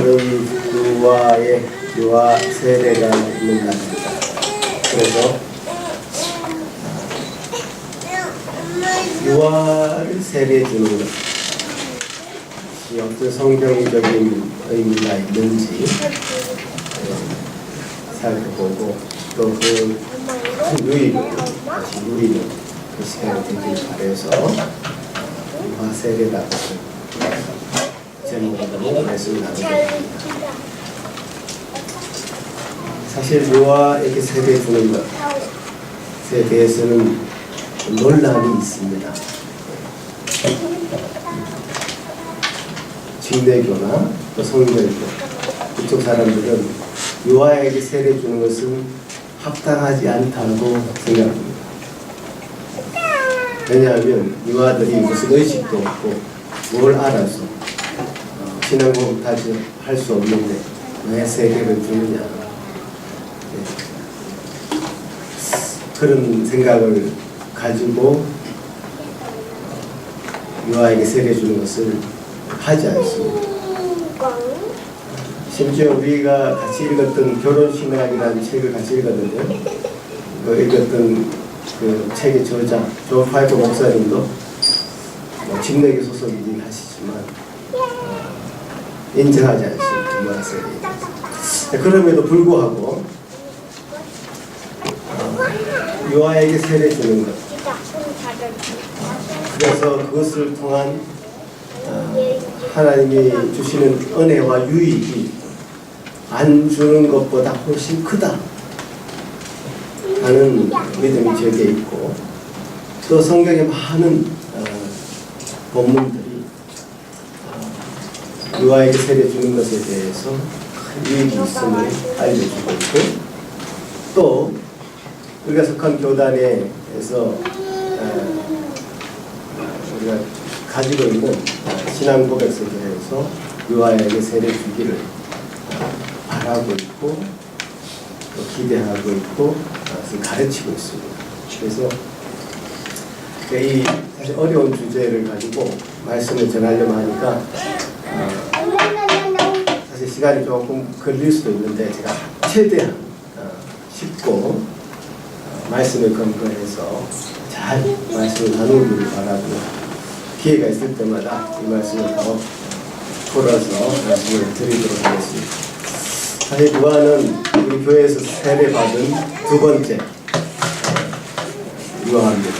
오늘은 유아 세례가 있는 날입니다. 그래서 유아를 세례해 주는 것이 어떤 성경적인 의미가 있는지 살펴보고 또 그 유의를 다시 누리는 그 시간이 되길 바라서 유아 세례라고 제목으로 말씀을 나누겠습니다. 사실 유아에게 세례해 주는 것에 대해서는 논란이 있습니다. 진대교나 또 성결교 이쪽 사람들은 유아에게 세례 주는 것은 합당하지 않다고 생각합니다. 왜냐하면 유아들이 무슨 의식도 없고 뭘 알아서 신앙고백까지 할 수 없는데 왜 세례를 주느냐, 그런 생각을 가지고 유아에게 세례 주는 것을 하지 않습니다. 심지어 우리가 같이 읽었던 결혼신학이라는 책을 같이 읽었는데 그 읽었던 그 책의 저자 존 파이퍼 목사님도 집내교 소속이긴 하시지만 인정하지 않습니다. 유아 세례. 그럼에도 불구하고 유아에게 세례 주는 것, 그래서 그것을 통한 하나님이 주시는 은혜와 유익이 안 주는 것보다 훨씬 크다 하는 믿음이 저에게 있고, 또 성경의 많은 본문들이 유아에게 세례 주는 것에 대해서 큰 유익이 있음을 알려주고 있고, 또 우리가 속한 교단에서 우리가 가지고 있는 신앙 고백서에 대해서 유아에게 세례 주기를 바라고 있고 또 기대하고 있고 가르치고 있습니다. 그래서 이 사실 어려운 주제를 가지고 말씀을 전하려고 하니까 사실 시간이 조금 걸릴 수도 있는데 제가 최대한 쉽고 말씀을 근거해서 잘 말씀을 나누기를 바라고, 기회가 있을 때마다 이 말씀을 더 풀어서 말씀을 드리도록 하겠습니다. 사실 유아는 우리 교회에서 세례받은 두 번째 유아입니다.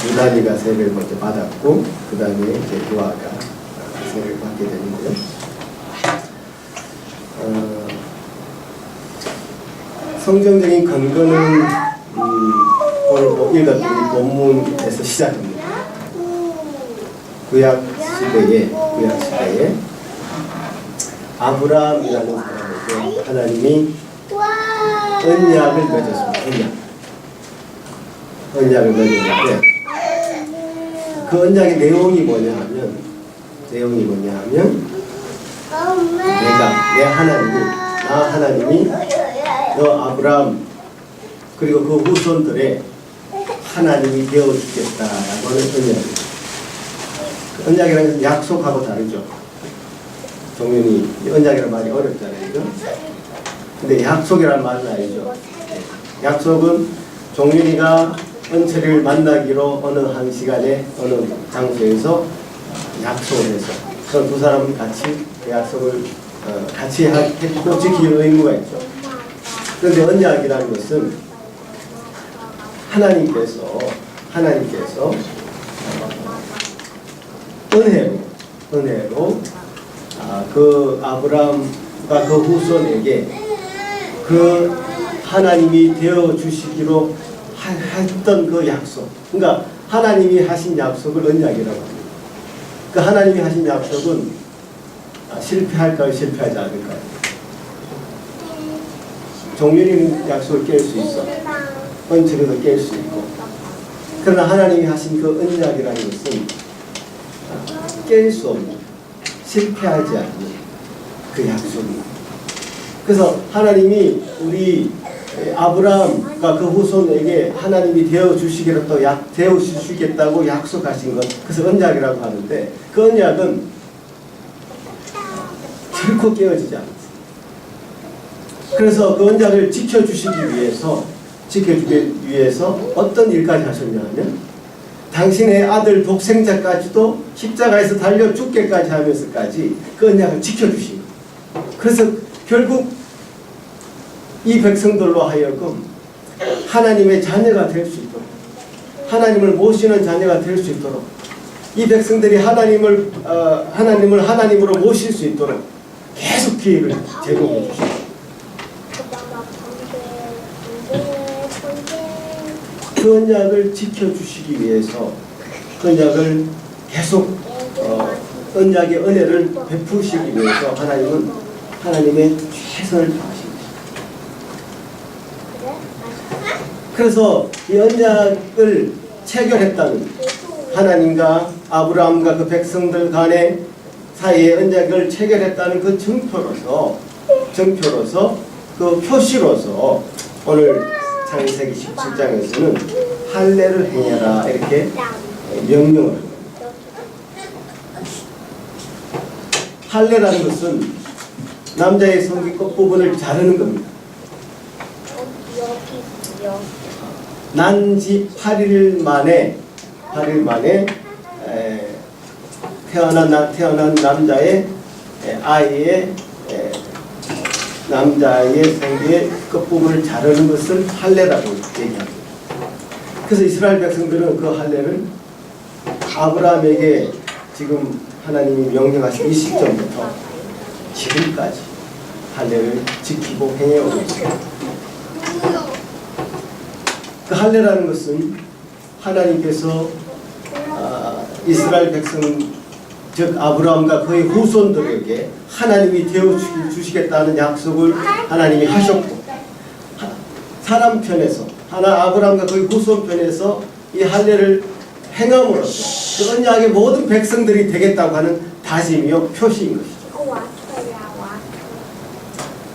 유다니가 세례를 먼저 받았고 그 다음에 이제 유아가 세례를 받게 되는데요. 성경적인 근거는 오늘 읽었던 본문에서 시작합니다. 구약 시대에 아브라함이라는 사람에게 하나님이 언약을 맺었습니다. 언약을 맺었는데 그 언약의 내용이 뭐냐 하면 내 하나님이 너 아브라함 그리고 그 후손들의 하나님이 되어주겠다라고 하는 언약입니다. 언약이라는 것은 약속하고 다르죠. 종윤이 언약이라는 말이 어렵잖아요. 그죠? 근데 약속이라는 말은 아니죠. 약속은 종윤이가 은철이를 만나기로 어느 한 시간에 어느 장소에서 약속을 해서 그 두 사람은 같이 그 약속을 같이 했고 지키는 의무가 있죠. 그런데 언약이라는 것은 하나님께서 은혜로 그 아브라함과 그 후손에게 그 하나님이 되어 주시기로 했던 그 약속, 그러니까 하나님이 하신 약속을 언약이라고 합니다. 그 하나님이 하신 약속은 실패할까요, 실패하지 않을까요? 종윤이는 약속을 깰 수 있어, 은철이도 깰 수 있고, 그러나 하나님이 하신 그 언약이라는 것은 깰 수 없는, 실패하지 않는 그 약속입니다. 그래서 하나님이 우리 아브라함과 그 후손에게 하나님이 되어주시겠다고 약속하신 것, 그래서 언약이라고 하는데, 그 언약은 결코 깨어지지 않았어요. 그래서 그 언약을 지켜주시기 위해서 어떤 일까지 하셨냐 하면 당신의 아들 독생자까지도 십자가에서 달려 죽게까지 하면서까지 그 언약을 지켜주신 거예요. 그래서 결국 이 백성들로 하여금 하나님의 자녀가 될 수 있도록, 하나님을 모시는 자녀가 될 수 있도록, 이 백성들이 하나님을 하나님으로 모실 수 있도록 계속 기회를 제공해 주십니다. 그 언약을 지켜주시기 위해서 그 언약을 계속 언약의 은혜를 베푸시기 위해서 하나님은 하나님의 최선을 다하십니다. 그래서 이 언약을 체결했다는, 하나님과 아브라함과 그 백성들 간의 사이에 언약을 체결했다는 그 증표로서 그 표시로서 오늘 창세기 17장에서는 할례를 행해라 이렇게 명령을 합니다. 할례라는 것은 남자의 성기 끝부분을 자르는 겁니다. 난지 8일 만에 태어난 남자의 아이의 남자의 성기의 끝부분을 자르는 것을 할례라고 얘기합니다. 그래서 이스라엘 백성들은 그 할례를 아브라함에게 지금 하나님이 명령하신 이 시점부터 지금까지 할례를 지키고 행해오고 있습니다. 그 할례라는 것은 하나님께서 이스라엘 백성 즉 아브라함과 그의 후손들에게 하나님이 되어주시겠다는 약속을 하나님이 하셨고, 사람 편에서 아브라함과 그의 후손 편에서 이 할례를 행함으로써 그 언약의 모든 백성들이 되겠다고 하는 다짐이요 표시인 것이죠.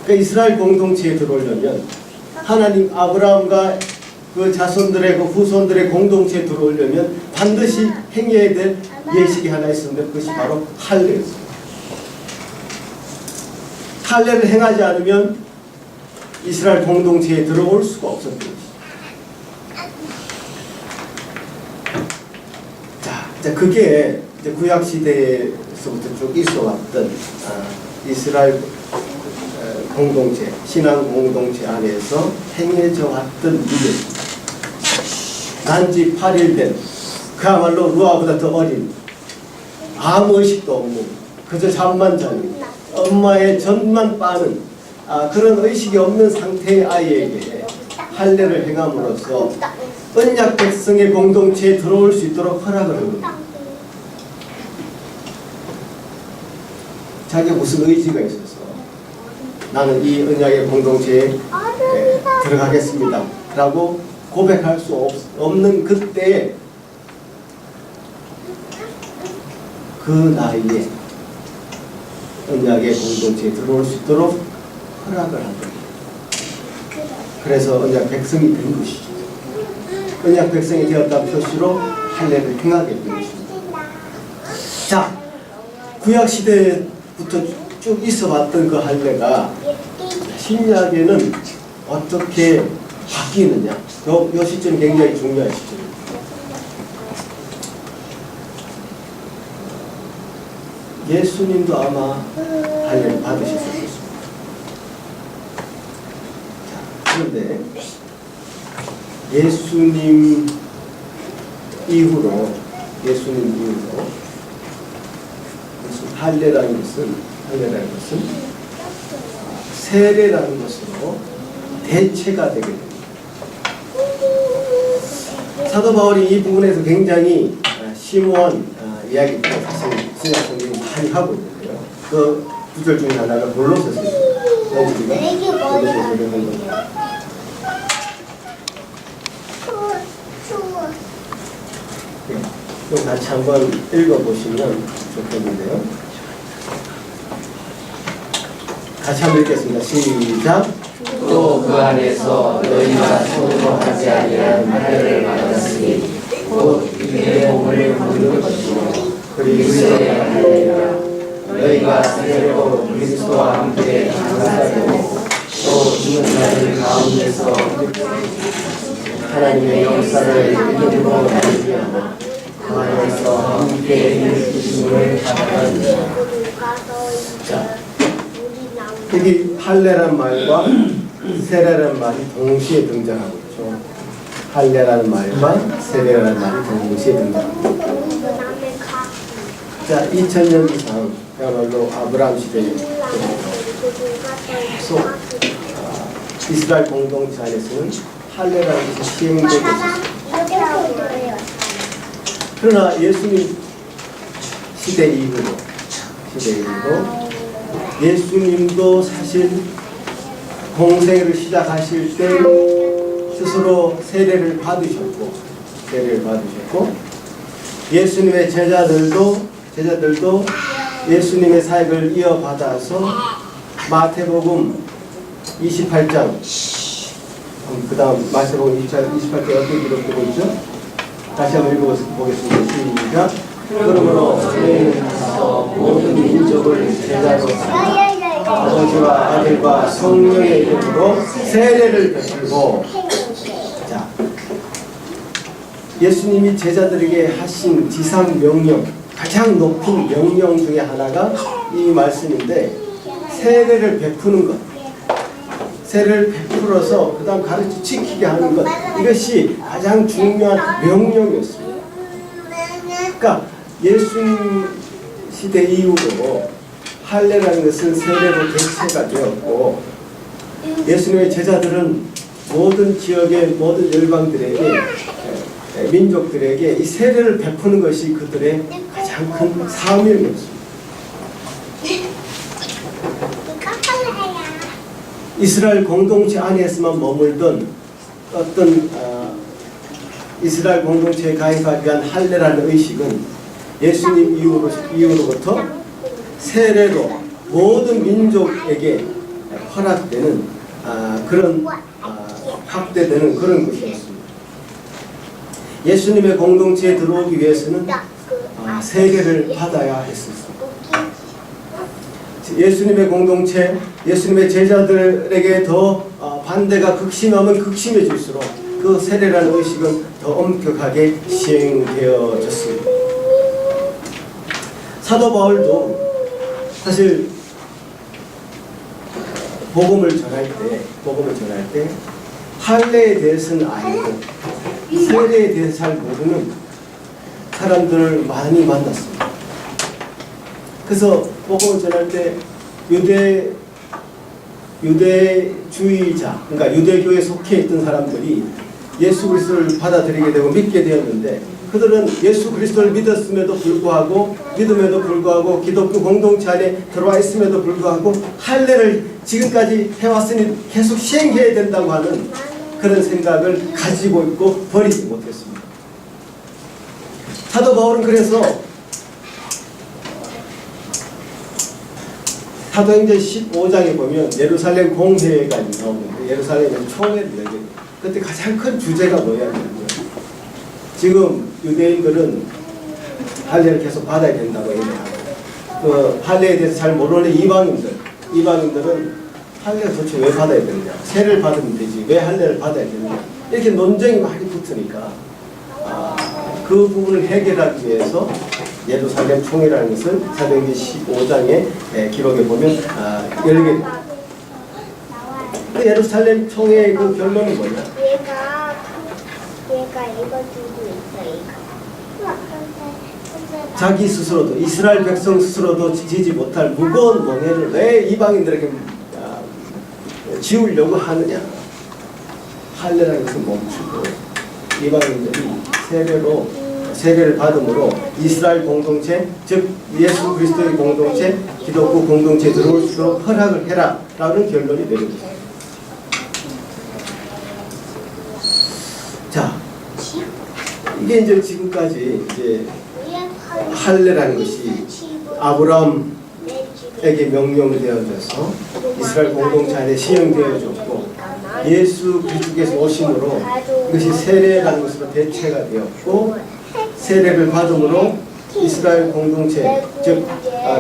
그러니까 이스라엘 공동체에 들어오려면 하나님 아브라함과 그 자손들의 그 후손들의 공동체에 들어오려면 반드시 행해야 될 예식이 하나 있었는데 그것이 바로 할례였습니다. 할례를 행하지 않으면 이스라엘 공동체에 들어올 수가 없었던 것이죠. 자, 그게 이제 구약 시대에서부터 쭉 있어왔던 이스라엘 공동체, 신앙 공동체 안에서 행해져 왔던 일입니다. 난지 8일 된, 그야말로 루아보다 더 어린, 아무 의식도 없는, 그저 잠만 자는, 엄마의 젖만 빠는 그런 의식이 없는 상태의 아이에게 할례를 행함으로써 언약 백성의 공동체에 들어올 수 있도록 허락을 합니다. 자기가 무슨 의지가 있어서 나는 이 언약의 공동체에 들어가겠습니다 라고 고백할 수 없는 그때에 그 나이에 언약의 공동체에 들어올 수 있도록 허락을 한 겁니다. 그래서 언약 백성이 된 것이죠. 언약 백성이 되었다는 표시로 할례를 행하게 된 것입니다. 자, 구약시대부터 쭉 있어왔던 그 할례가 신약에는 어떻게 바뀌느냐, 이 시점이 굉장히 중요한 시점입니다. 예수님도 아마 할례를 받으셨을 것입니다. 그런데 예수님 이후로 할례라는 것은 세례라는 것으로 대체가 되게 됩니다. 사도 바울이 이 부분에서 굉장히 심오한 이야기를 사실 신약 성경이 많이 하고 있는데요. 그 구절 중에 하나가 골로새서 우리가 골로새서 읽는 좀 같이 한번 읽어보시면 좋겠는데요. 같이 한번 읽겠습니다. 시작. 또 그 안에서 너희가 손으로 하지 아니한 할례를 받았으니 곧 유대 몸을 거두는 것이요 그리스도의 할례라. 너희가 세례로 그리스도와 함께 장사되고 또 죽은 자들 가운데서 하나님의 역사를 믿음으로 믿으며 그 안에서 함께 일으키심을 받았느니라. 자, 여기 할례란 말과 세례라는 말이 동시에 등장하고 있죠. 할례라는 말과 세례라는 말이 동시에 등장합니다. 자, 2000년 이상 그야말로 아브라함 시대에 이스라엘 공동체 안에서는 할례라는 것이 시행되고 있었습니다. 그러나 예수님 시대 이후로 예수님도 사실 공생애를 시작하실 때 스스로 세례를 받으셨고 예수님의 제자들도 예수님의 사역을 이어받아서 마태복음 28장 그 다음 마태복음 28장 어떻게 기록되고 있죠? 다시 한번 읽어보겠습니다. 시작. 그러므로 너희는 가서 모든 민족을 제자로 삼아 아버지와 아들과 성령의 이름으로 세례를 베풀고. 자, 예수님이 제자들에게 하신 지상 명령, 가장 높은 명령 중에 하나가 이 말씀인데, 세례를 베푸는 것, 세례를 베풀어서 그 다음 가르쳐 지키게 하는 것, 이것이 가장 중요한 명령이었습니다. 그러니까 예수님 시대 이후로 할례라는 것은 세례로 대체가 되었고, 예수님의 제자들은 모든 지역의 모든 열방들에게, 민족들에게 이 세례를 베푸는 것이 그들의 가장 큰 사명이었습니다. 이스라엘 공동체 안에서만 머물던 어떤 이스라엘 공동체에 가입하기 위한 할례라는 의식은 예수님 이후로부터 세례로 모든 민족에게 허락되는 그런 확대되는 그런 것이었습니다. 예수님의 공동체에 들어오기 위해서는 세례를 받아야 했습니다. 예수님의 공동체, 예수님의 제자들에게 더 반대가 극심하면 극심해질수록 그 세례라는 의식은 더 엄격하게 시행되어졌습니다. 사도 바울도 사실 복음을 전할 때 할례에 대해서는 알고 세례에 대해서 잘 모르는 사람들을 많이 만났습니다. 그래서 복음을 전할 때 유대주의자, 그러니까 유대교에 속해 있던 사람들이 예수 그리스도를 받아들이게 되고 믿게 되었는데, 그들은 예수 그리스도를 믿음에도 불구하고 기독교 공동체 안에 들어와 있음에도 불구하고 할례를 지금까지 해왔으니 계속 시행해야 된다고 하는 그런 생각을 가지고 있고 버리지 못했습니다. 사도 바울은 그래서 사도행전 15장에 보면 예루살렘 공회가 나오는데, 예루살렘 총회를 열게 돼요. 그때 가장 큰 주제가 뭐냐면, 지금 유대인들은 할례를 계속 받아야 된다고 얘기하고, 그 할례에 대해서 잘 모르는 이방인들은 할례를 도대체 왜 받아야 되느냐, 세례를 받으면 되지 왜 할례를 받아야 되느냐, 이렇게 논쟁이 많이 붙으니까 그 부분을 해결하기 위해서 예루살렘 총회라는 것을 사도행전 15장의 기록에 보면 열게 됩니다. 그 예루살렘 총회의 그 결론은 뭐냐? 얘가 이거 들고 있어, 이거. 자기 스스로도, 이스라엘 백성 스스로도 지지 못할 무거운 멍에를 왜 이방인들에게 지우려고 하느냐. 할례라는 것을 멈추고 이방인들이 세례를 받음으로 이스라엘 공동체, 즉 예수 그리스도의 공동체, 기독교 공동체에 들어올 수 있도록 허락을 해라 라는 결론이 내려졌습니다. 자, 이게 이제 지금까지 이제 할례라는 것이 아브라함에게 명령되어져서 이스라엘 공동체 안에 시행되어졌고, 예수 그리스도께서 오심으로 이것이 세례라는 것으로 대체가 되었고, 세례를 받음으로 이스라엘 공동체, 즉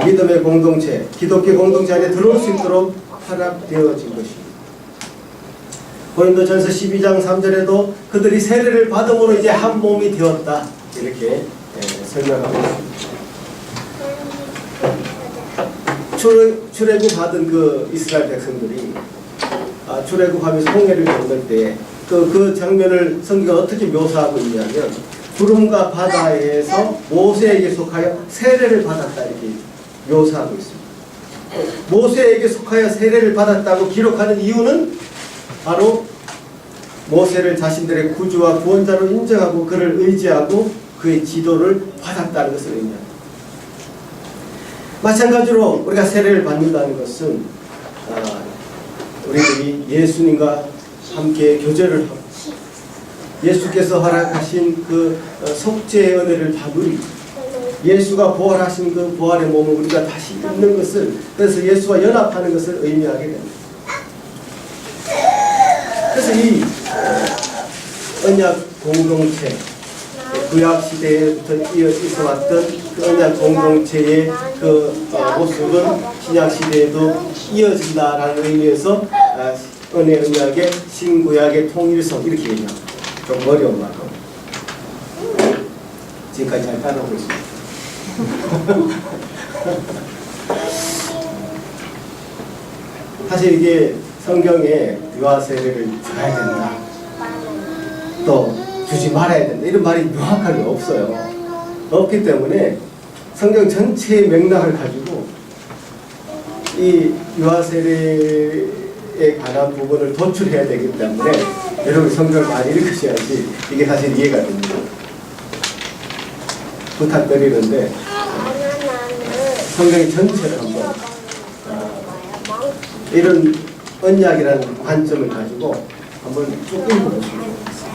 믿음의 공동체, 기독교 공동체 안에 들어올 수 있도록 허락되어진 것입니다. 고린도전서 12장 3절에도 그들이 세례를 받음으로 이제 한 몸이 되었다 이렇게 설명하고 있습니다. 출애굽 받은 그 이스라엘 백성들이 출애굽하면서 홍해를 건널 때 그 장면을 성경이 어떻게 묘사하고 있냐면 구름과 바다에서 모세에게 속하여 세례를 받았다 이렇게 묘사하고 있습니다. 모세에게 속하여 세례를 받았다고 기록하는 이유는 바로 모세를 자신들의 구주와 구원자로 인정하고 그를 의지하고 그의 지도를 받았다는 것을 의미합니다. 마찬가지로 우리가 세례를 받는다는 것은 우리들이 예수님과 함께 교제를 하고 예수께서 허락하신 그 속죄의 은혜를 다 누리고 예수가 부활하신 그 부활의 몸을 우리가 다시 입는 것을, 그래서 예수와 연합하는 것을 의미하게 됩니다. 그래서 이 언약 공동체, 구약 시대에부터 이어져 왔던 그 언약 공동체의 그 모습은 신약 시대에도 이어진다라는 의미에서 은혜 언약의 신구약의 통일성 이렇게 얘기합니다. 좀 어려운 말로 지금까지 잘 따라오고 있습니다. 사실 이게 성경에 유아 세례를 줘야 된다, 또 주지 말아야 된다 이런 말이 명확하게 없어요. 없기 때문에 성경 전체의 맥락을 가지고 이 유아 세례에 관한 부분을 도출해야 되기 때문에 여러분 성경을 많이 읽으셔야지 이게 사실 이해가 됩니다. 부탁드리는데 성경의 전체를 한번 이런 언약이라는 관점을 가지고 한번 쭉 읽어보시면 좋겠습니다.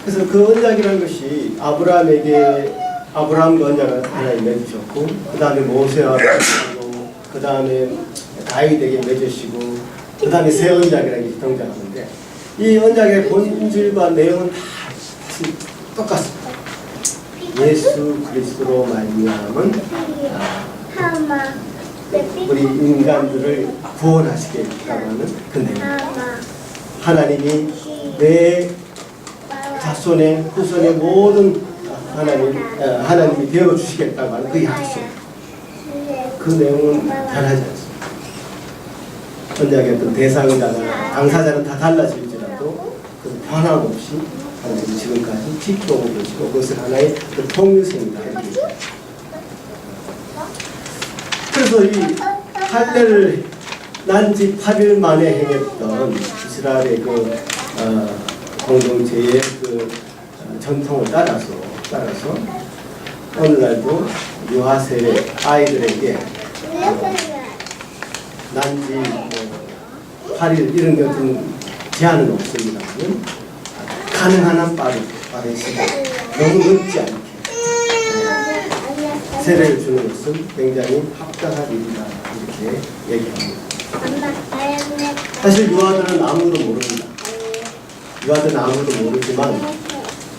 그래서 그 언약이라는 것이 아브라함과 언약을 하나님 맺으셨고 그 다음에 모세와 맺으시고 그 다음에 다윗에게 맺으시고 그 다음에 새 언약이라는 게 등장하는데 이 언약의 본질과 내용은 다 똑같습니다. 예수 그리스도로 말미암은 우리 인간들을 구원하시겠다고 하는 그 내용. 하나님이 내 자손의 후손의 모든 하나님이 되어주시겠다고 하는 그 약속. 그 내용은 변하지 않습니다. 언약의 어떤 대상자나 당사자는 다 달라질지라도 그 변함없이 하나님이 지금까지 지켜오고 계시고 그것을 하나의 그 통일성이다. 그래서 이 할례를 난지 8일 만에 행했던 이스라엘의 그 공동체의 그 전통을 따라서 오늘날도 유아 세례 아이들에게 난지 8일 이런 것은 제한은 없습니다만 가능한 한 빠른 시간 너무 늦지 않게 세례를 주는 것은 굉장히 합당한 일이다 이렇게 얘기합니다. 사실 유아들은 아무도 모릅니다. 유아들은 아무도 모르지만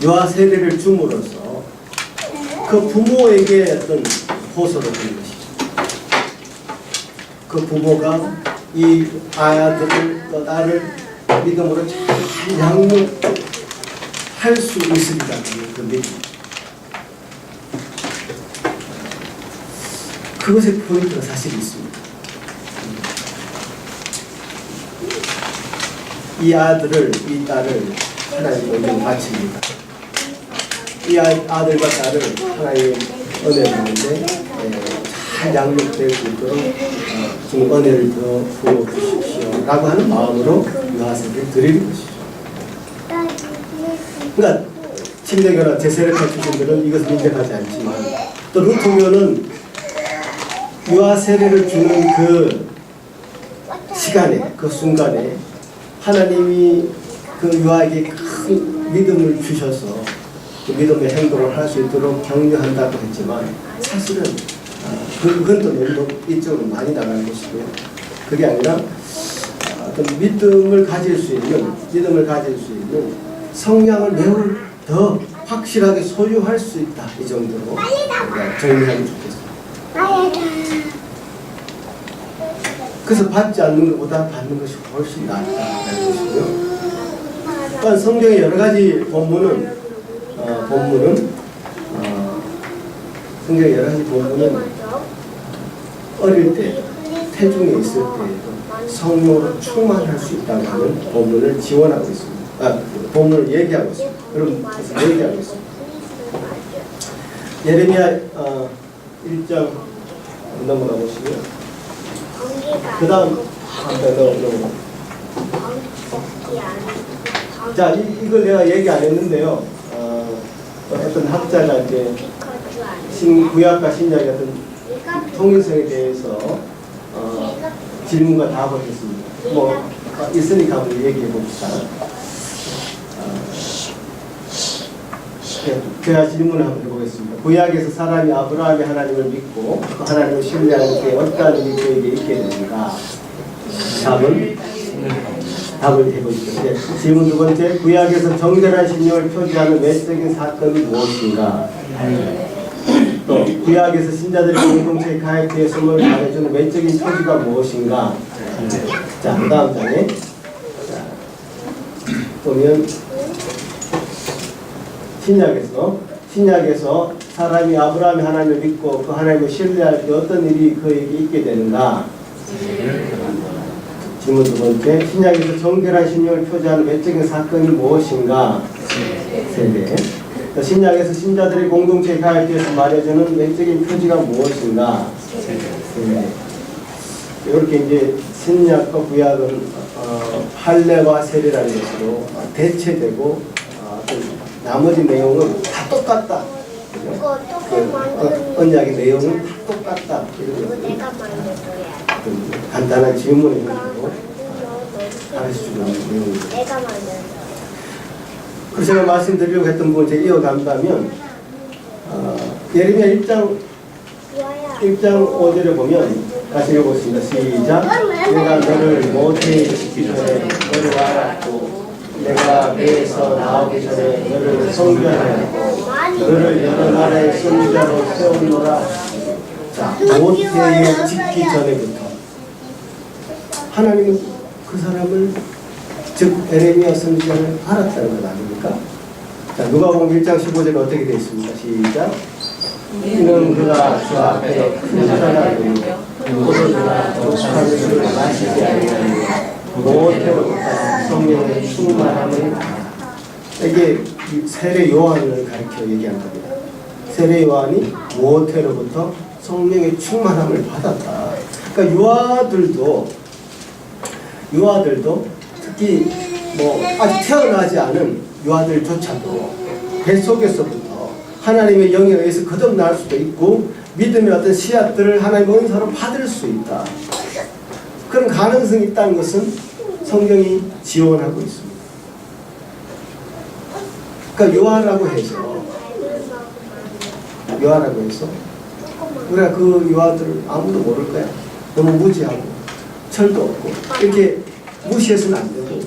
유아 세례를 줌으로써 그 부모에게 어떤 호소를 하는 것이죠. 그 부모가 이 아들을 또 딸을 믿음으로 잘 양육할 수 있으리라는 그 믿음. 그것의 포인트가 사실 있습니다. 이 아들을, 이 딸을 하나님께 바칩니다. 이 아들과 딸을 하나님의 은혜를 받는데 잘 양육될 수 있도록 지금 은혜를 더 부어주십시오 라고 하는 마음으로 유아세를 드리는 것이죠. 그러니까 침례교나 제세례파 출신들은 이것을 인정하지 않지만 또 루터교는 유아 세례를 주는 그 시간에, 그 순간에 하나님이 그 유아에게 큰 믿음을 주셔서 그 믿음의 행동을 할 수 있도록 격려한다고 했지만 사실은 그건 또 너무 이쪽으로 많이 나가는 것이고요. 그게 아니라 어떤 믿음을 가질 수 있는 성량을 매우 더 확실하게 소유할 수 있다. 이 정도로 정리하면 좋겠습니다. 그래서 받지 않는 것보다 받는 것이 훨씬 낫다는 것이고요. 또한 성경의 여러 가지 본문은 성경의 여러 가지 본문은 어릴 때 태중에 있을 때에도 성령으로 충만할 수 있다고 하는 본문을 지원하고 있습니다. 본문을 얘기하고 있습니다. 그럼 얘기하고 있습니다. 예레미야 1장 넘어가 보시고요. 그 다음 자, 이걸 내가 얘기 안 했는데요. 어떤 학자가 이제 구약과 신약의 어떤 통일성에 대해서 질문과 답을 했습니다. 뭐 있으니까 한번 얘기해 봅시다. 제가 질문을 한번 해보겠습니다. 구약에서 사람이 아브라함의 하나님을 믿고 하나님을 신뢰하는 게 어떤 일이 그에게 있게 되는가? 답을 해보시죠. 네. 질문 두 번째, 구약에서 정결한 신령을 표지하는 외적인 사건이 무엇인가? 또 구약에서 신자들의 공동체에 가입되어 선물을 말해주는 외적인 표지가 무엇인가? 자, 그 다음 장에 보면 신약에서 사람이 아브라함의 하나님을 믿고 그 하나님을 신뢰할 때 어떤 일이 그에게 있게 되는가? 질문 두 번째, 신약에서 정결한 신령을 표지하는 외적인 사건이 무엇인가? 세대. 신약에서 신자들이 공동체에 가입되어서 말해주는 외적인 표지가 무엇인가? 세대. 이렇게 이제 신약과 구약은 할례와 세례라는 것으로 대체되고 나머지 내용은 다 똑같다. 언약의 내용은 다 똑같다. 간단한 질문을 가르쳐주는 내용입니다. 그래서 제가 말씀드리려고 했던 부분 제가 이어간다면 예레미야 1장 5절에 보면 다시 읽어보겠습니다. 시작. 내가 너를 모태에 짓기 전에 너를 알았고 내가 배에서 나오기 전에 너를 성별하였고 너를 여러 나라의 선지자로 세우노라. 자, 모태에 짓기 전에부터 하나님은 그 사람을 즉 에레미야 선지자를 알았다는 것 아닙니까? 자, 누가복음 1장 15절에 어떻게 되어 있습니까? 시작. 이는 그가 주 앞에 큰 자가 되고 포도주나 독한 술을 마시지 아니하니 모태로부터 성령의 충만함을 받아. 이게 세례 요한을 가리켜 얘기한 겁니다. 세례 요한이 모태로부터 성령의 충만함을 받았다. 그러니까 유아들도 특히 뭐 아직 태어나지 않은 유아들조차도 뱃속에서부터 하나님의 영에 의해서 거듭날 수도 있고 믿음의 어떤 씨앗들을 하나님의 은사로 받을 수 있다. 그런 가능성이 있다는 것은 성경이 지원하고 있습니다. 그러니까 유아라고 해서 우리가 그 유아들을 아무도 모를 거야. 너무 무지하고 철도 없고 이렇게 무시해서는 안 되고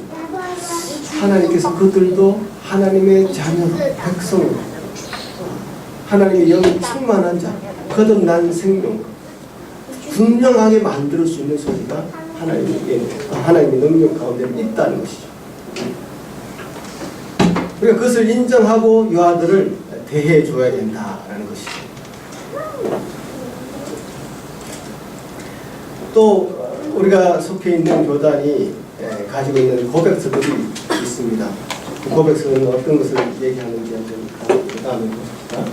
하나님께서 그들도 하나님의 자녀 백성으로 하나님의 영이 충만한 자 거듭난 생명 분명하게 만들 수 있는 소리가 하나님의 능력 가운데 있다는 것이죠. 우리가 그것을 인정하고 유아들을 대해줘야 된다는 것이죠. 또 우리가 속해 있는 교단이 가지고 있는 고백서들이 있습니다. 그 고백서는 어떤 것을 얘기하는지 그 다음에 보십시다.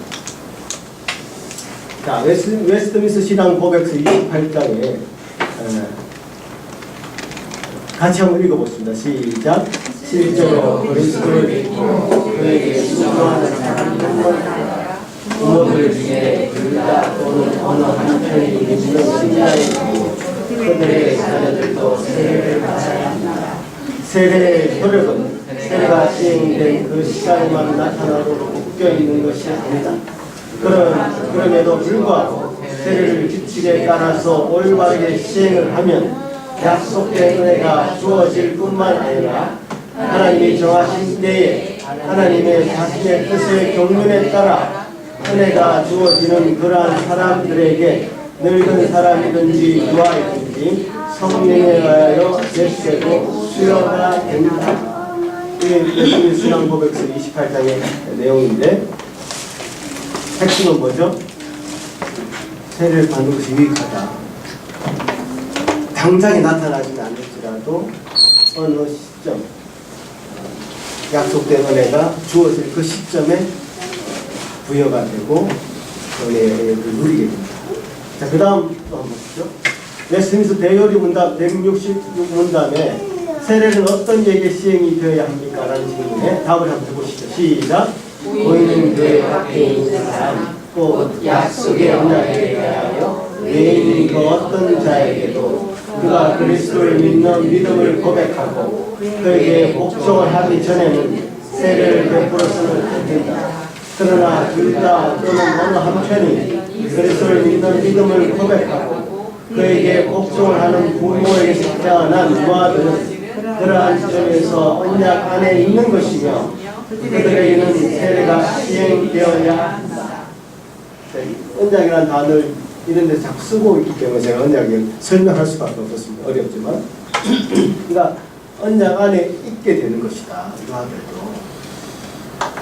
자, 웨스트민스터 신앙 고백서 28장에 같이 한번 읽어보겠습니다. 시작. 실제로 그리스도를 믿고 그에게 순종하는 사람들은 부모들 중에 둘다 또는 어느 한편이 있는 신자이고 그들의 자녀들도 세례를 받아야 한다. 세례의 효력은 세례가 시행된 그 시간에만 나타나도록 묶여있는 것이 아니다. 그럼에도 불구하고 세례를 규칙에 따라서 올바르게 시행을 하면 약속된 은혜가 주어질 뿐만 아니라 하나님이 정하신 때에 하나님의 자신의 뜻의 경륜에 따라 은혜가 주어지는 그러한 사람들에게 늙은 사람이든지 유아이든지 성령에 의하여 맺되고 수여가 됩니다. 이게 예수님 신앙 고백서 28장의 내용인데 핵심은 뭐죠? 세례를 받는 것이 유익하다. 당장에 나타나지는 않을지라도 어느 시점 약속된 은혜가 주어질 그 시점에 부여가 되고 은혜를 누리게 됩니다. 자, 그 다음 또 한번 보시죠. 웨스트민스터 대요리 문답 166문답에 세례는 어떤 예에 시행이 되어야 합니까? 라는 질문에 답을 한번 해보시죠. 시작. 보이는 교회 밖에 있는 사람 곧 약속의 언약에 대하여 외인인 그 어떤 자에게도 그가 그리스도를 믿는 믿음을 고백하고 그에게 복종을 하기 전에는 세례를 베풀어서는 안 된다. 그러나 둘 다 또는 어느 한편이 그리스도를 믿는 믿음을 고백하고 그에게 복종을 하는 부모에게서 태어난 유아들은 그러한 점에서 언약 안에 있는 것이며 그들에게는 세례가 시행되어야 한다. 언약이라는 단어를 이런 데 자꾸 쓰고 있기 때문에 제가 언약을 설명할 수밖에 없었습니다. 어렵지만 그러니까 언약 안에 있게 되는 것이다. 유아들도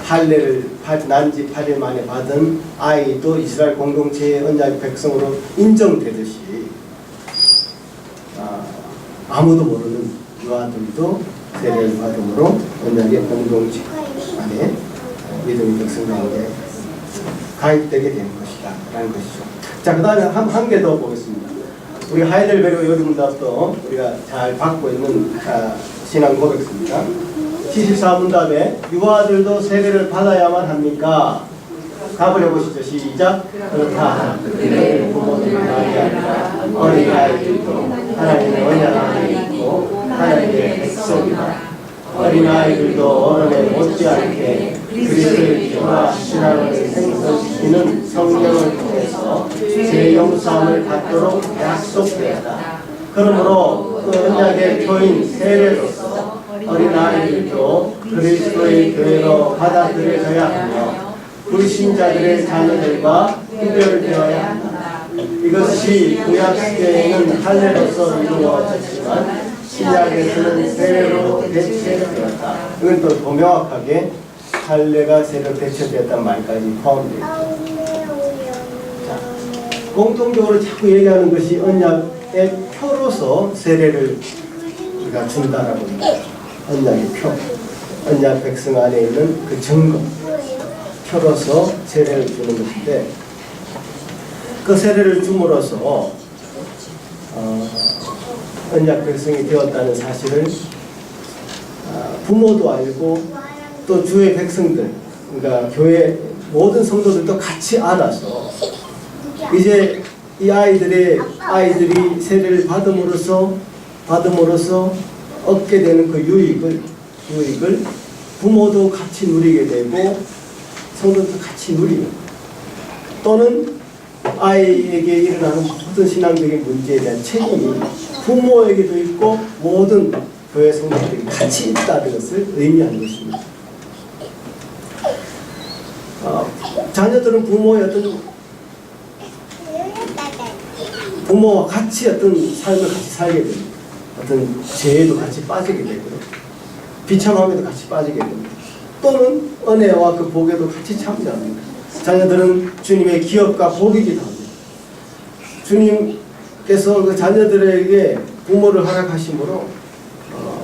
할례를 난지 8일 만에 받은 아이도 이스라엘 공동체의 언약 백성으로 인정되듯이 아무도 모르는 유아들도 세례를 받음으로 언약의 공동체 안에 믿음의 백성 가운데 가입되게 되는 것이다 라는 것이죠. 자, 그 다음에 한 개 더 보겠습니다. 우리 하이델베르 요리문답도 우리가 잘 받고 있는 신앙 고백입니다. 74문답에 유아들도 세례를 받아야만 합니까? 답을 해보시죠. 시작. 그렇다. 그들의 부모들이 아니라 어린아이들도 하나님의 언약 안에 있고 하나님의 백성이다. 어린아이들도 어른에 못지않게 그리스도의 피와 신앙을 생성시키는 성령을 통해서 죄 용서함을 받도록 약속되었다. 그러므로 그 언약의 표인 세례로서 어린아이들도 그리스도의 교회로 받아들여져야 하며 불신자들의 자녀들과 구별되어야 한다. 이것이 구약 시대에는 할례로서 이루어졌지만 신약에서는 세례로 대체되었다. 이건 또 더 명확하게 할례가 세례로 대체되었다는 말까지 포함되어 있습니다. 공통적으로 자꾸 얘기하는 것이 언약의 표로서 세례를 우리가 준다라고 합니다. 언약의 표, 언약 백성 안에 있는 그 증거, 표로서 세례를 주는 것인데 그 세례를 줌으로써 언약 백성이 되었다는 사실을 부모도 알고 또 주의 백성들, 그러니까 교회 모든 성도들도 같이 알아서 이제 이 아이들이 세례를 받음으로써 얻게 되는 그 유익을 부모도 같이 누리게 되고 성도도 같이 누리는, 또는 아이에게 일어나는 모든 신앙적인 문제에 대한 책임이 부모에게도 있고 모든 교회 성도들이 같이 있다는 것을 의미하는 것입니다. 자녀들은 부모와 같이 어떤 삶을 같이 살게 됩니다. 어떤 죄에도 같이 빠지게 되고요. 비참함에도 같이 빠지게 됩니다. 또는 은혜와 그 복에도 같이 참여합니다. 자녀들은 주님의 기업과 복이기도 합니다. 주님께서 그 자녀들에게 부모를 허락하심으로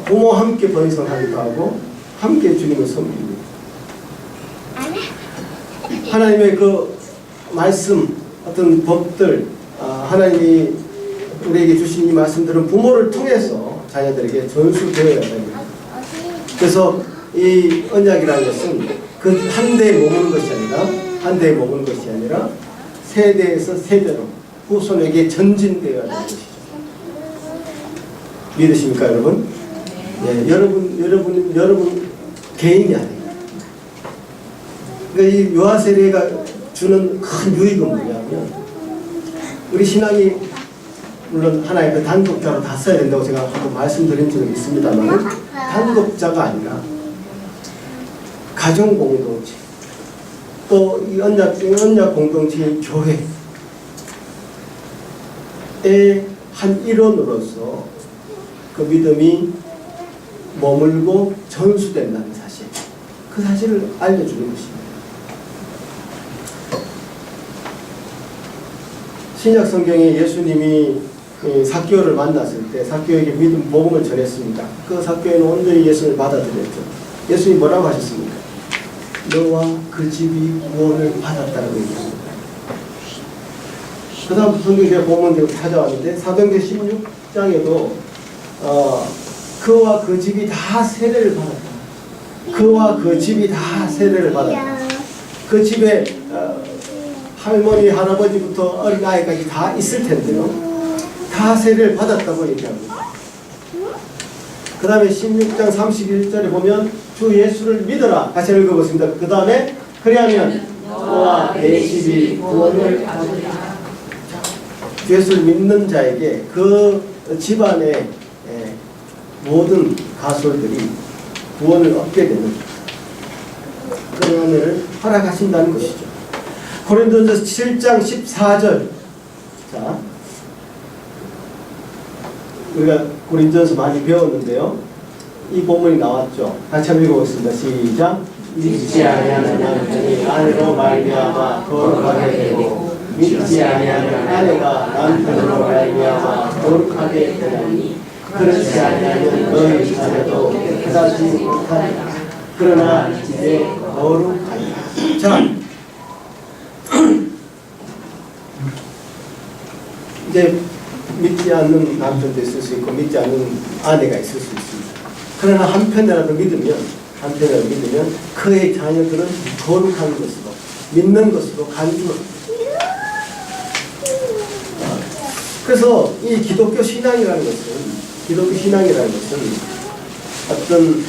부모와 함께 번성하기도 하고 함께 주님을 섬깁니다. 하나님의 그 말씀, 어떤 법들, 하나님이 우리에게 주신 이 말씀들은 부모를 통해서 자녀들에게 전수되어야 됩니다. 그래서 이 언약이라는 것은 그 한 대에 머무는 것이 아니라 세대에서 세대로 후손에게 전진되어야 되는 것이죠. 믿으십니까, 여러분? 네, 여러분 개인이 아니에요. 그러니까 이 유아 세례가 주는 큰 유익은 뭐냐면, 우리 신앙이 물론 하나의 그 단독자로 다 써야 된다고 제가 한번 말씀드린 적이 있습니다만, 단독자가 아니라 가정 공동체, 또 이 언약 공동체인 교회의 한 일원으로서 그 믿음이 머물고 전수된다는 사실, 그 사실을 알려주는 것입니다. 신약 성경에 예수님이 삭개오를 만났을 때 삭개오에게 믿음 복음을 전했습니다. 그 삭개오는 온전히 예수를 받아들였죠. 예수님이 뭐라고 하셨습니까? 너와 그 집이 구원을 받았다고 얘기합니다. 그 다음 성경에 제가 보면 찾아왔는데 사도행전 16장에도 그와 그 집이 다 세례를 받았다. 그와 그 집이 다 세례를 받았다. 그 집에 할머니, 할아버지부터 어린아이까지 다 있을 텐데요. 다 세례를 받았다고 얘기합니다. 그 다음에 16장 31절에 보면 주 예수를 믿어라. 같이 읽어보겠습니다. 그 다음에 그리하면 너와 내 집이 구원을 받으리라. 주 예수를 믿는 자에게 그 집안의 모든 가솔들이 구원을 얻게 되는 그런 은혜를 허락하신다는 것이죠. 고린도전서 7장 14절. 자, 우리가 고린도전서 많이 배웠는데요. 이 본문이 나왔죠. 같이 한번 읽어보겠습니다. 시작. 믿지 아니하는 남편이 아내로 말미암아 거룩하게 되고 믿지 아니하는 아내가 남편으로 말미암아 거룩하게 되나니 그렇지 아니하면 너희 자녀도 깨끗하지 못하리라. 그러나 이제 거룩하리라. 자, 이제 믿지 않는 남편도 있을 수 있고 믿지 않는 아내가 있을 수 있습니다. 그러나 한편이라도 믿으면 그의 자녀들은 거룩한 것으로 믿는 것으로 간주합니다. 그래서 이 기독교 신앙이라는 것은 어떤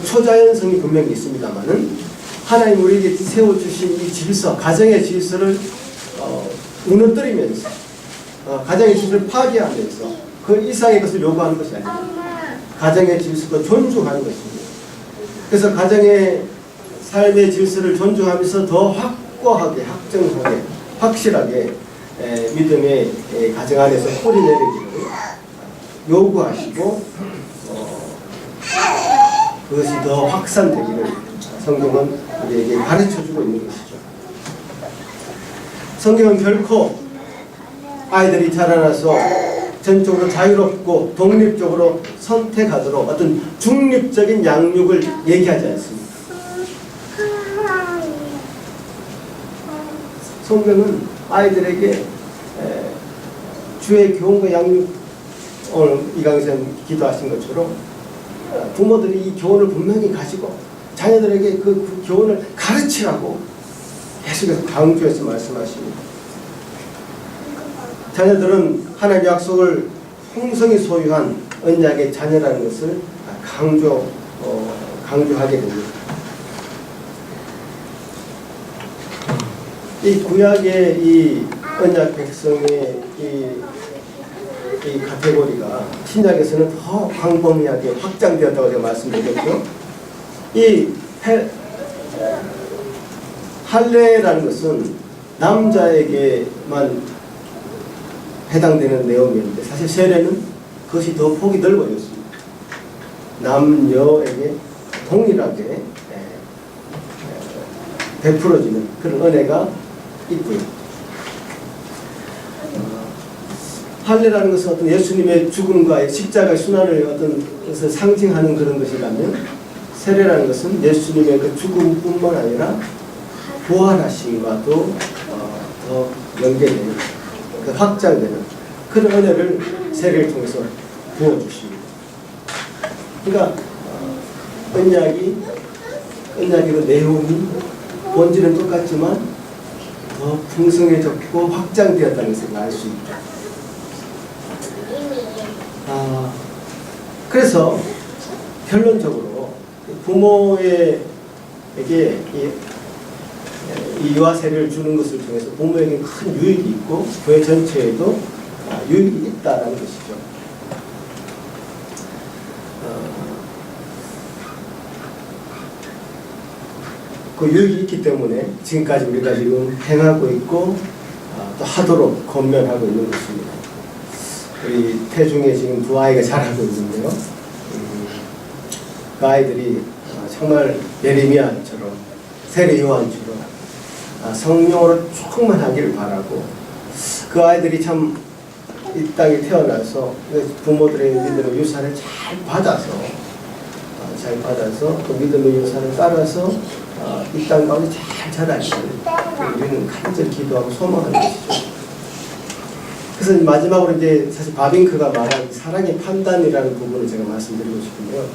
초자연성이 분명히 있습니다만은 하나님 우리에게 세워주신 이 질서, 가정의 질서를 무너뜨리면서 가정의 질서를 파괴하면서 그 이상의 것을 요구하는 것이 아닙니다. 가정의 질서도 존중하는 것입니다. 그래서 가정의 삶의 질서를 존중하면서 더 확고하게, 확정하게, 확실하게 믿음의 가정 안에서 뿌리내리기를 요구하시고 그것이 더 확산되기를 성경은 우리에게 가르쳐주고 있는 것이죠. 성경은 결코 아이들이 자라나서 전적으로 자유롭고 독립적으로 선택하도록 어떤 중립적인 양육을 얘기하지 않습니다. 성경은 아이들에게 주의 교훈과 양육, 오늘 이 강의에서 기도하신 것처럼 부모들이 이 교훈을 분명히 가지고 자녀들에게 그 교훈을 가르치라고 계속해서 강조해서 말씀하십니다. 자녀들은 하나님의 약속을 풍성히 소유한 언약의 자녀라는 것을 강조하게 됩니다. 이 구약의 이 언약 백성의 이 카테고리가 신약에서는 더 광범위하게 확장되었다고 제가 말씀드렸죠. 이 할례라는 것은 남자에게만 해당되는 내용이었는데 사실 세례는 그것이 더 폭이 넓어졌습니다. 남녀에게 동일하게 베풀어지는 그런 은혜가 있고요. 할례라는 것은 어떤 예수님의 죽음과의 십자가의 순환을 어떤 것을 상징하는 그런 것이라면 세례라는 것은 예수님의 그 죽음뿐만 아니라 부활하심과도 더 연계되는, 그 확장되는 그런 은혜를 세례를 통해서 부어주십니다. 그러니까 언약의 그 내용이 본질은 똑같지만 더 풍성해졌고 확장되었다는 것을 알 수 있다. 그래서 결론적으로 부모에게 이 유아 세례를 주는 것을 통해서 부모에게 큰 유익이 있고 교회 전체에도 유익이 있다라는 것이죠. 그 유익이 있기 때문에 지금까지 우리가 지금 행하고 있고 또 하도록 권면하고 있는 것입니다. 우리 태중에 지금 두 아이가 자라고 있는데요. 그 아이들이 정말 예레미야처럼 세례 요한처럼 성령으로 충만하기를 바라고, 그 아이들이 참 이 땅에 태어나서 부모들의 믿음의 유산을 잘 받아서 그 믿음의 유산을 따라서 이 땅 가운데 잘 자라기를 우리는 간절히 기도하고 소망하는 것이죠. 그래서 마지막으로 이제 사실 바빙크가 말한 사랑의 판단이라는 부분을 제가 말씀드리고 싶은데요.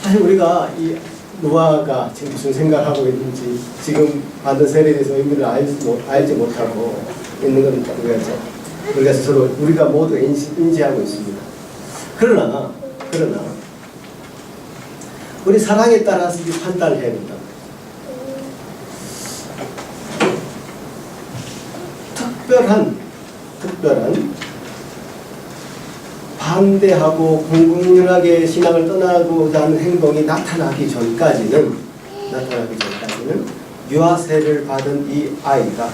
사실 우리가 이 노아가 지금 무슨 생각하고 있는지, 지금 받은 세례에 대해서 의미를 알지 못하고 있는 건 우리가 서로 우리가 모두 인지하고 있습니다. 그러나 우리 사랑에 따라서 이 판단을 해야 된다. 특별한 반대하고 공공연하게 신앙을 떠나고자 하는 행동이 나타나기 전까지는 유아세를 받은 이 아이가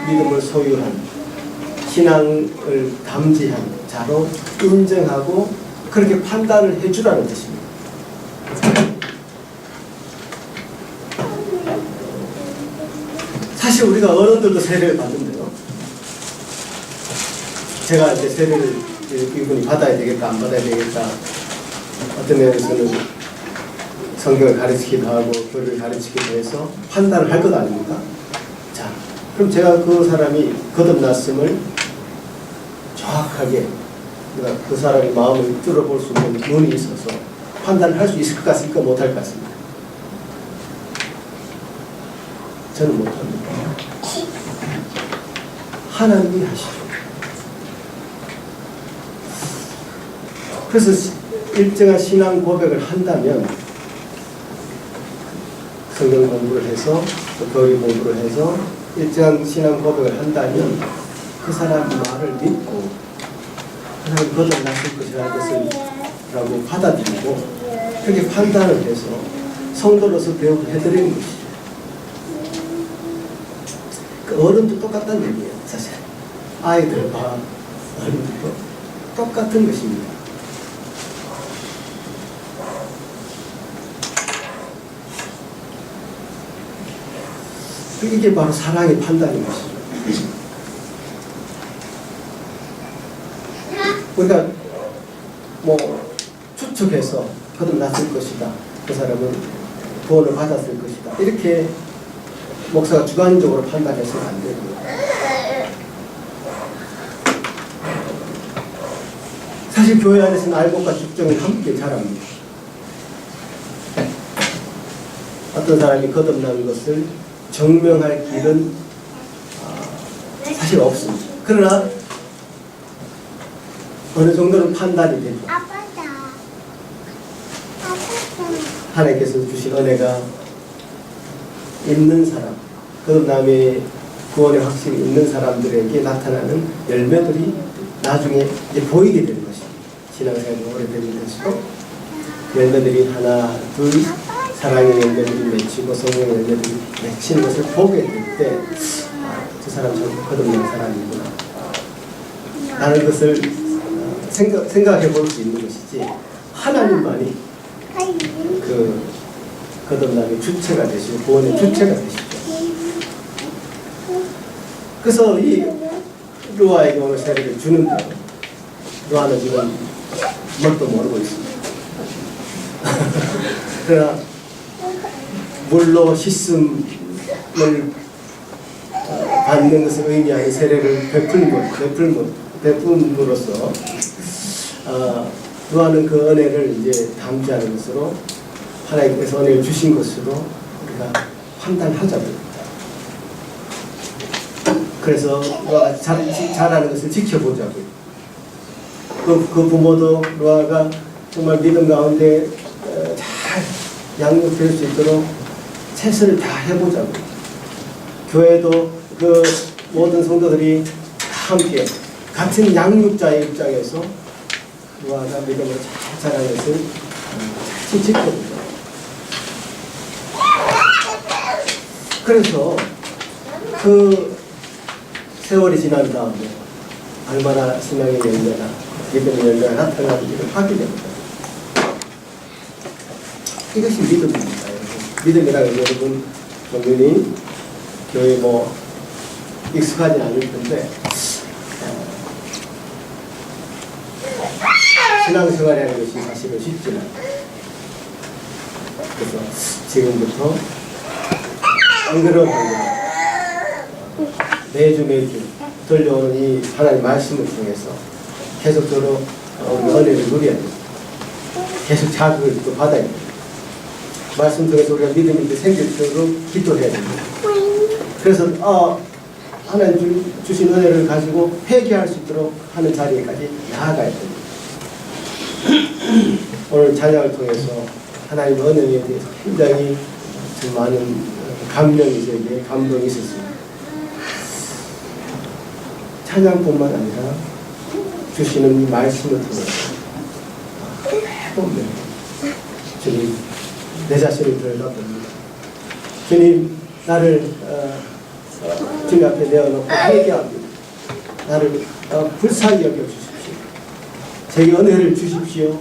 믿음을 소유한, 신앙을 담지한 자로 인정하고 그렇게 판단을 해주라는 뜻입니다. 사실 우리가 어른들도 세례를 받는데요. 제가 이제 세례를 이분이 받아야 되겠다, 안 받아야 되겠다, 어떤 면에서는 성경을 가르치기도 하고 교리를 가르치기도 해서 판단을 할 것 아닙니까? 자, 그럼 제가 그 사람이 거듭났음을 정확하게, 그러니까 그 사람의 마음을 뚫어볼 수 있는 눈이 있어서 판단을 할 수 있을 것 같습니까? 못할 것 같습니다. 저는 못합니다. 하나님이 하시죠. 그래서 일정한 신앙 고백을 한다면, 성경 공부를 해서 또 교리 공부를 해서 일정한 신앙 고백을 한다면 그 사람 말을 믿고 그 사람이 거듭났을 것이라는 것을 라고 받아들이고 그렇게 판단을 해서 성도로서 대우를 해드리는 것이죠. 그 어른도 똑같다는 얘기예요. 사실 아이들과 어른들도 똑같은 것입니다. 이게 바로 사랑의 판단인 것이죠. 우리가 추측해서 거듭났을 것이다, 그 사람은 구원을 받았을 것이다, 이렇게 목사가 주관적으로 판단해서는 안 되고요. 사실 교회 안에서는 알곡과 죽정이 함께 자랍니다. 어떤 사람이 거듭난 것을 증명할 길은 사실 없습니다. 그러나 어느 정도는 판단이 되죠. 하나님께서 주신 은혜가 있는 사람, 거듭남의 구원의 확신이 있는 사람들에게 나타나는 열매들이 나중에 이제 보이게 되는 것입니다. 신앙생활이 오래되는 것이고 열매들이 하나, 둘, 사랑의 열매들이 맺히고 성령의 열매들이 맺히는 것을 보게 될 때 저 사람 참 거듭난 사람이구나 라는 것을 생각해 볼 수 있는 것이지, 하나님만이 그 거듭남의 주체가 되시고 구원의 주체가 되시죠. 그래서 이 루아에게 오늘 세례를 주는데 루아는 지금 뭣도 모르고 있습니다. 그러나 물로 씻음을 받는 것을 의미하는 세례를 베품으로써 루아는 그 은혜를 이제 담지하는 것으로, 하나님께서 은혜를 주신 것으로 우리가 판단하자고요. 그래서 루아가 잘하는 것을 지켜보자고요. 그 부모도 루아가 정말 믿음 가운데 잘 양육될 수 있도록 최선을 다 해보자고요. 교회도 그 모든 성도들이 함께 같은 양육자의 입장에서 루아가 믿음을 잘 자라는 것을 잘 지켜보자. 그래서 그 세월이 지난 다음에 얼마나 신앙의 열매나 믿음의 열매가 나타나는지를 하게 됩니다. 이것이 믿음입니다. 여러분. 믿음이라는 게 여러분 분명히 교회 뭐 익숙하지 않을 텐데 신앙생활이라는 것이 사실은 쉽지는 않아요. 그래서 지금부터 안 그러면 매주 들려오는 이 하나님의 말씀을 통해서 계속적으로 우리 은혜를 누려야 됩니다. 계속 자극을 또 받아야 됩니다. 말씀 통해서 우리가 믿음이 생기도록 기도해야 됩니다. 그래서 하나님 주신 은혜를 가지고 회개할 수 있도록 하는 자리까지 나아가야 됩니다. 오늘 찬양을 통해서 하나님의 은혜에 대해서 굉장히 좀 많은 감명이 저에게 감동이 있었습니다. 찬양뿐만 아니라 주시는 이 말씀을 통해서 매번 주님 내 자신을 들여다봅니다. 주님 나를 주님 앞에 내어놓고 회개합니다. 나를 불쌍히 여겨주십시오. 제게 은혜를 주십시오.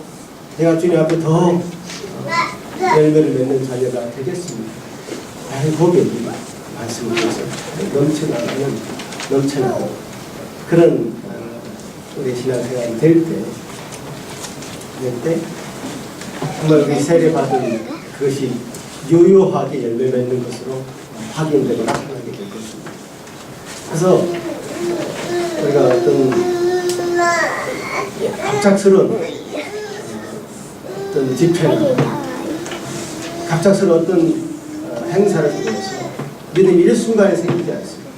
내가 주님 앞에 더 열매를 맺는 자녀가 되겠습니다. 나의 고백이 말씀을 통해서 넘쳐나는 그런 우리 신앙생활이 될 때 정말 우리 세례받은 그것이 유효하게 열매 맺는 것으로 확인되고 나타나게 될 것입니다. 그래서 우리가 어떤 갑작스러운 어떤 집회나 갑작스러운 어떤 행사를 통해서 믿음이 일순간에 생기지 않습니다.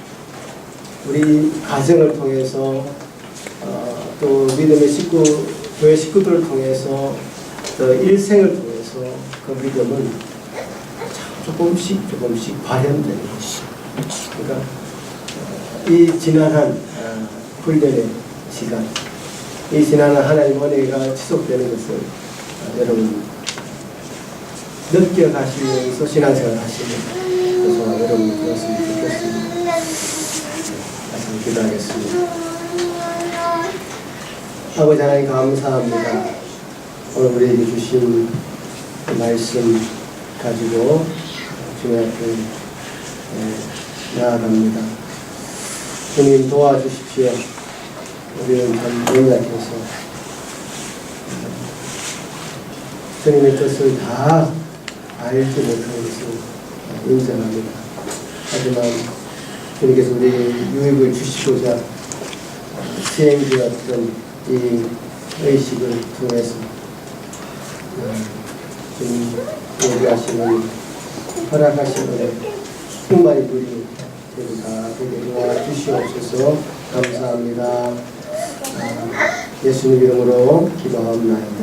우리 가정을 통해서 또 믿음의 교회 식구들을 통해서 또 일생을 통해서 그 믿음은 조금씩 발현되는 것입니다. 그러니까 이 지난한 훈련의 시간, 이 지난한 하나님의 은혜가 지속되는 것을 여러분 느껴가시면서 신앙생활을 하시는 그래서 여러분 그렇으면 좋겠습니다. 다시 기도하겠습니다. 아버지 하나님 감사합니다. 오늘 우리에게 주신 그 말씀 가지고 주님 앞에 나아갑니다. 주님 도와주십시오. 우리는 참 연약해서 주님의 뜻을 다 알지 못하는 것을 인정합니다. 하지만 주님께서 우리 유익을 주시고자 시행되었던 이 의식을 통해서 주님 요구하시는 허락하시는 충만히 누리는 저희 다 되게 도와주시옵소서. 감사합니다. 예수님 이름으로 기도하옵나이다.